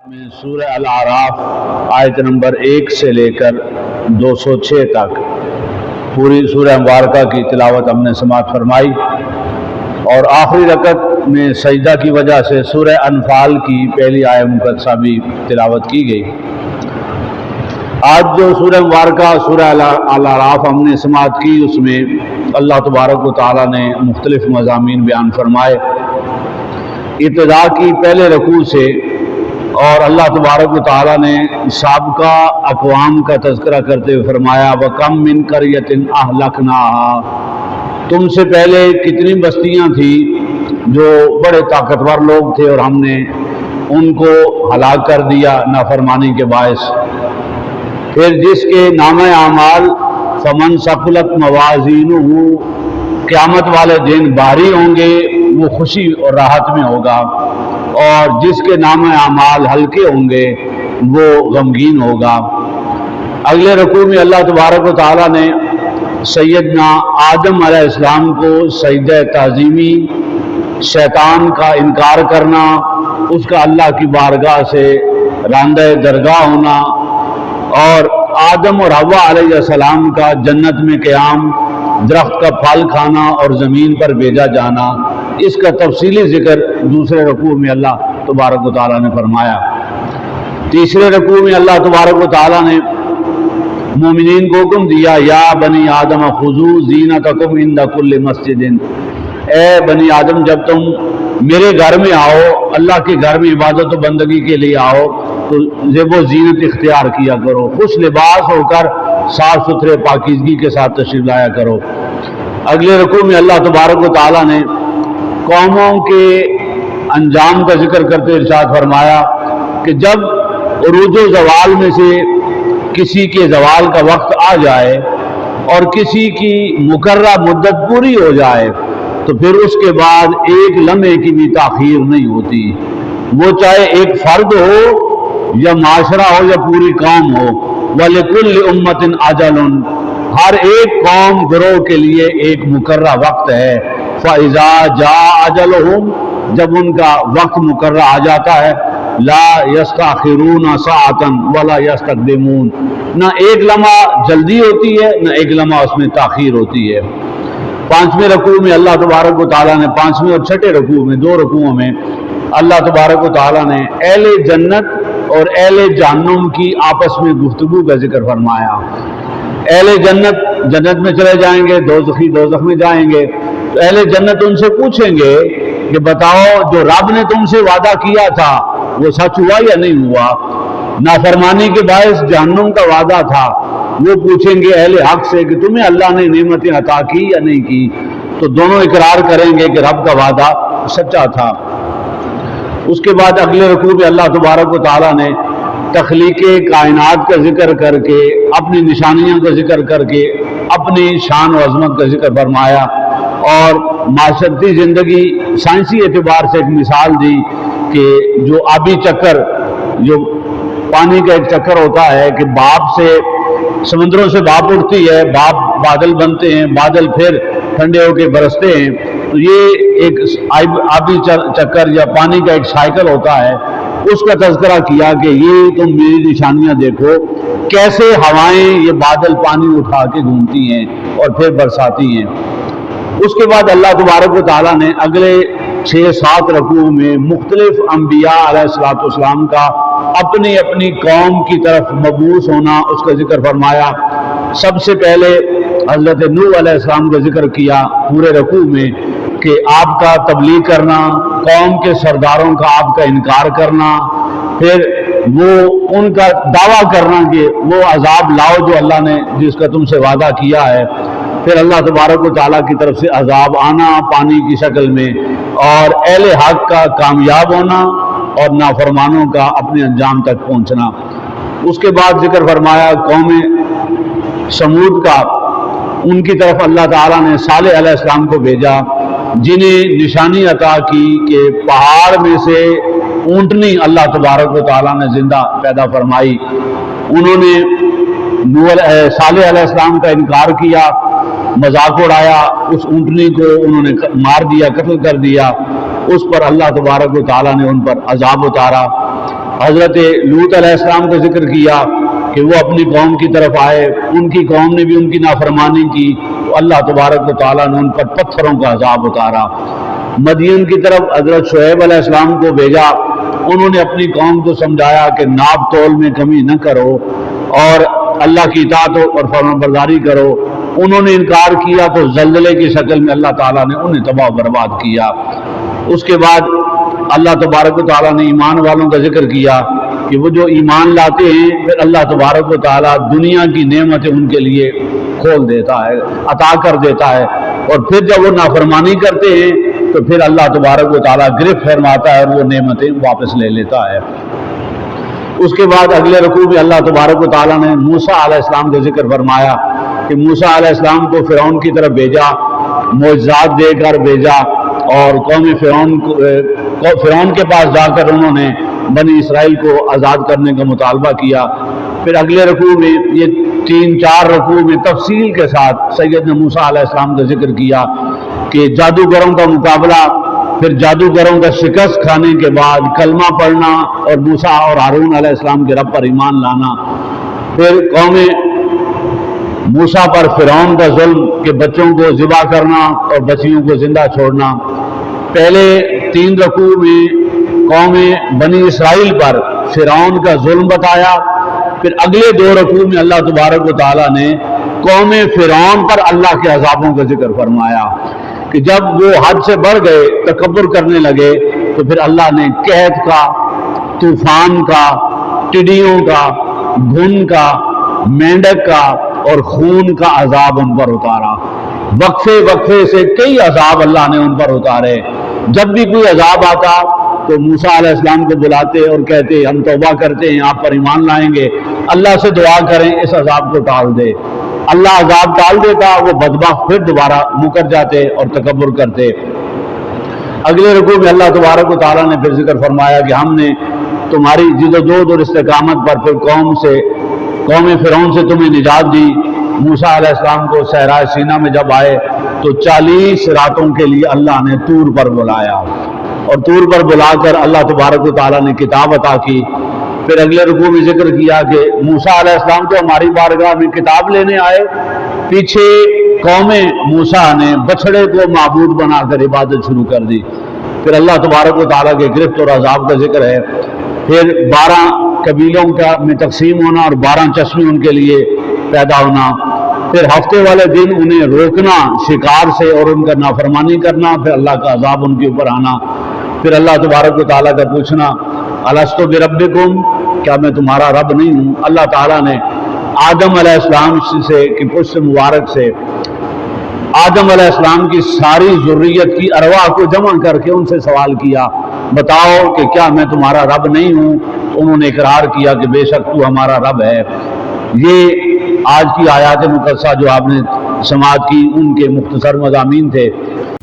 میں سورہ الاعراف آیت نمبر 1 سے لے کر 206 تک پوری سورہ مبارکہ کی تلاوت ہم نے سماعت فرمائی، اور آخری رکعت میں سجدہ کی وجہ سے سورہ انفال کی پہلی آیت مقدسہ بھی تلاوت کی گئی۔ آج جو سورہ مبارکہ سورہ الاعراف ہم نے سماعت کی، اس میں اللہ تبارک و تعالیٰ نے مختلف مضامین بیان فرمائے۔ ابتدا کی پہلے رکوع سے، اور اللہ تبارک و تعالیٰ نے سابقہ اقوام کا تذکرہ کرتے ہوئے فرمایا وَكَمْ مِنْ قَرْيَةٍ أَهْلَكْنَاهَا، تم سے پہلے کتنی بستیاں تھیں جو بڑے طاقتور لوگ تھے اور ہم نے ان کو ہلاک کر دیا نافرمانی کے باعث۔ پھر جس کے نامہ اعمال فمن ثقلت موازینہ، قیامت والے دن بھاری ہوں گے، وہ خوشی اور راحت میں ہوگا، اور جس کے نام اعمال ہلکے ہوں گے وہ غمگین ہوگا۔ اگلے رکوع میں اللہ تبارک و تعالیٰ نے سیدنا آدم علیہ السلام کو سجدہ تعظیمی، شیطان کا انکار کرنا، اس کا اللہ کی بارگاہ سے راندہ درگاہ ہونا، اور آدم اور حوا علیہ السلام کا جنت میں قیام، درخت کا پھل کھانا اور زمین پر بھیجا جانا، اس کا تفصیلی ذکر دوسرے رکوع میں اللہ تبارک و تعالیٰ نے فرمایا۔ تیسرے رکوع میں اللہ تبارک و تعالیٰ نے مومنین کو حکم دیا یا بنی آدم خذوا زینتکم عند کل مسجد، اے بنی آدم جب تم میرے گھر میں آؤ، اللہ کے گھر میں عبادت و بندگی کے لیے آؤ، تو زیب و زینت اختیار کیا کرو، خوش لباس ہو کر صاف ستھرے پاکیزگی کے ساتھ تشریف لایا کرو۔ اگلے رکوع میں اللہ تبارک و تعالیٰ نے قوموں کے انجام کا ذکر کرتے ارشاد فرمایا کہ جب عروج و زوال میں سے کسی کے زوال کا وقت آ جائے اور کسی کی مقررہ مدت پوری ہو جائے تو پھر اس کے بعد ایک لمحے کی بھی تاخیر نہیں ہوتی، وہ چاہے ایک فرد ہو یا معاشرہ ہو یا پوری قوم ہو۔ وَلِكُلِّ أُمَّةٍ أَجَلٌ، ہر ایک قوم گروہ کے لیے ایک مقررہ وقت ہے۔ فَإِذَا جَاءَ أَجَلُهُمْ، جب ان کا وقت مقررہ آ جاتا ہے، لا يستأخرون ساعة ولا يستقدمون، نہ ایک لمحہ جلدی ہوتی ہے نہ ایک لمحہ اس میں تاخیر ہوتی ہے۔ پانچویں رکوع میں اللہ تبارک و تعالیٰ نے، پانچویں اور چھٹے رکوع میں، دو رکوعوں میں اللہ تبارک و تعالیٰ نے اہل جنت اور اہل جہنم کی آپس میں گفتگو کا ذکر فرمایا۔ اہل جنت جنت میں چلے جائیں گے، دوزخی دوزخ میں جائیں گے، تو اہل جنت ان سے پوچھیں گے کہ بتاؤ جو رب نے تم سے وعدہ کیا تھا وہ سچ ہوا یا نہیں ہوا؟ نافرمانی کے باعث جہنم کا وعدہ تھا، وہ پوچھیں گے اہل حق سے کہ تمہیں اللہ نے نعمتیں عطا کی یا نہیں کی، تو دونوں اقرار کریں گے کہ رب کا وعدہ سچا تھا۔ اس کے بعد اگلے رکوع میں اللہ تبارک و تعالیٰ نے تخلیق کائنات کا ذکر کر کے، اپنی نشانیوں کا ذکر کر کے، اپنی شان و عظمت کا ذکر فرمایا، اور معاشرتی زندگی سائنسی اعتبار سے ایک مثال دی کہ جو آبی چکر، جو پانی کا ایک چکر ہوتا ہے کہ بھاپ سے، سمندروں سے بھاپ اٹھتی ہے، بھاپ بادل بنتے ہیں، بادل پھر ٹھنڈے ہو کے برستے ہیں، تو یہ ایک آبی چکر یا پانی کا ایک سائیکل ہوتا ہے، اس کا تذکرہ کیا کہ یہ تم میری نشانیاں دیکھو، کیسے ہوائیں یہ بادل پانی اٹھا کے گھومتی ہیں اور پھر برساتی ہیں۔ اس کے بعد اللہ تبارک و تعالیٰ نے اگلے 6-7 رکوع میں مختلف انبیاء علیہ السلام کا اپنی اپنی قوم کی طرف مبعوث ہونا، اس کا ذکر فرمایا۔ سب سے پہلے حضرت نوح علیہ السلام کا ذکر کیا پورے رکوع میں کہ آپ کا تبلیغ کرنا، قوم کے سرداروں کا آپ کا انکار کرنا، پھر وہ ان کا دعویٰ کرنا کہ وہ عذاب لاؤ جو اللہ نے جس کا تم سے وعدہ کیا ہے، پھر اللہ تبارک و تعالیٰ کی طرف سے عذاب آنا پانی کی شکل میں، اور اہل حق کا کامیاب ہونا اور نافرمانوں کا اپنے انجام تک پہنچنا۔ اس کے بعد ذکر فرمایا قوم سمود کا، ان کی طرف اللہ تعالیٰ نے صالح علیہ السلام کو بھیجا، جنہیں نشانی عطا کی کہ پہاڑ میں سے اونٹنی اللہ تبارک و تعالیٰ نے زندہ پیدا فرمائی۔ انہوں نے صالح علیہ السلام کا انکار کیا، مذاق اڑایا، اس اونٹنی کو انہوں نے مار دیا، قتل کر دیا، اس پر اللہ تبارک و تعالیٰ نے ان پر عذاب اتارا۔ حضرت لوط علیہ السلام کا ذکر کیا کہ وہ اپنی قوم کی طرف آئے، ان کی قوم نے بھی ان کی نافرمانی کی، تو اللہ تبارک و تعالیٰ نے ان پر پتھروں کا عذاب اتارا۔ مدین کی طرف حضرت شعیب علیہ السلام کو بھیجا، انہوں نے اپنی قوم کو سمجھایا کہ ناپ تول میں کمی نہ کرو اور اللہ کی اطاعت اور فرمانبرداری کرو۔ انہوں نے انکار کیا تو زلزلے کی شکل میں اللہ تعالیٰ نے انہیں تباہ و برباد کیا۔ اس کے بعد اللہ تبارک و تعالیٰ نے ایمان والوں کا ذکر کیا کہ وہ جو ایمان لاتے ہیں پھر اللہ تبارک و تعالیٰ دنیا کی نعمتیں ان کے لیے کھول دیتا ہے، عطا کر دیتا ہے، اور پھر جب وہ نافرمانی کرتے ہیں تو پھر اللہ تبارک و تعالیٰ گرفت فرماتا ہے اور وہ نعمتیں واپس لے لیتا ہے۔ اس کے بعد اگلے رکوع میں اللہ تبارک و تعالیٰ نے موسیٰ علیہ السلام کا ذکر فرمایا کہ موسیٰ علیہ السلام کو فرعون کی طرف بھیجا، معجزات دے کر بھیجا، اور قوم فرعون کے پاس جا کر انہوں نے بنی اسرائیل کو آزاد کرنے کا مطالبہ کیا۔ پھر اگلے رکوع میں یہ 3-4 رکوع میں تفصیل کے ساتھ سیدنا موسیٰ علیہ السلام کا ذکر کیا کہ جادوگروں کا مقابلہ، پھر جادوگروں کا شکست کھانے کے بعد کلمہ پڑھنا اور موسیٰ اور ہارون علیہ السلام کے رب پر ایمان لانا، پھر قوم موسیٰ پر فرعون کا ظلم کہ بچوں کو ذبح کرنا اور بچیوں کو زندہ چھوڑنا۔ پہلے 3 رکوع میں قوم بنی اسرائیل پر فرعون کا ظلم بتایا، پھر اگلے 2 رکوع میں اللہ تبارک و تعالیٰ نے قوم فرعون پر اللہ کے عذابوں کا ذکر فرمایا کہ جب وہ حد سے بڑھ گئے، تکبر کرنے لگے، تو پھر اللہ نے قحط کا، طوفان کا، ٹڈیوں کا، گھن کا، مینڈک کا اور خون کا عذاب ان پر اتارا۔ وقفے وقفے سے کئی عذاب اللہ نے ان پر اتارے۔ جب بھی کوئی عذاب آتا تو موسیٰ علیہ السلام کو بلاتے اور کہتے ہم توبہ کرتے ہیں، آپ پر ایمان لائیں گے، اللہ سے دعا کریں اس عذاب کو ٹال دے۔ اللہ عذاب ٹال دیتا، وہ بدبخت پھر دوبارہ مکر جاتے اور تکبر کرتے۔ اگلے رکوع میں اللہ تبارک و تعالیٰ نے پھر ذکر فرمایا کہ ہم نے تمہاری جد و جہد اور استقامت پر پھر قوم فرعون سے تمہیں نجات دی۔ موسیٰ علیہ السلام کو صحرائے سینا میں جب آئے تو 40 راتوں کے لیے اللہ نے طور پر بلایا، اور طور پر بلا کر اللہ تبارک و تعالیٰ نے کتاب عطا کی۔ پھر اگلے رکوع میں ذکر کیا کہ موسیٰ علیہ السلام تو ہماری بارگاہ میں کتاب لینے آئے، پیچھے قوم موسیٰ نے بچڑے کو معبود بنا کر عبادت شروع کر دی۔ پھر اللہ تبارک و تعالیٰ کے گرفت اور عذاب کا ذکر ہے۔ پھر 12 قبیلوں میں تقسیم ہونا اور 12 چشمے ان کے لیے پیدا ہونا، پھر ہفتے والے دن انہیں روکنا شکار سے اور ان کا نافرمانی کرنا، پھر اللہ کا عذاب ان کے اوپر آنا، پھر اللہ تبارک و تعالیٰ کا پوچھنا الست بربکم، کیا میں تمہارا رب نہیں ہوں؟ اللہ تعالیٰ نے آدم علیہ السلام سے کی پشت مبارک سے آدم علیہ السلام کی ساری ذریت کی ارواح کو جمع کر کے ان سے سوال کیا، بتاؤ کہ کیا میں تمہارا رب نہیں ہوں؟ انہوں نے اقرار کیا کہ بے شک تو ہمارا رب ہے۔ یہ آج کی آیات مقدسہ جو آپ نے سماعت کی ان کے مختصر مضامین تھے۔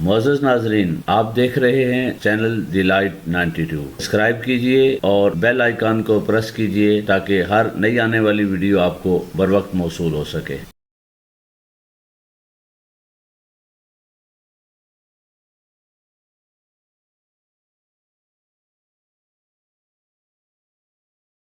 معزز ناظرین، آپ دیکھ رہے ہیں چینل دی لائٹ 92۔ سبسکرائب کیجئے اور بیل آئیکن کو پریس کیجئے تاکہ ہر نئی آنے والی ویڈیو آپ کو بر وقت موصول ہو سکے۔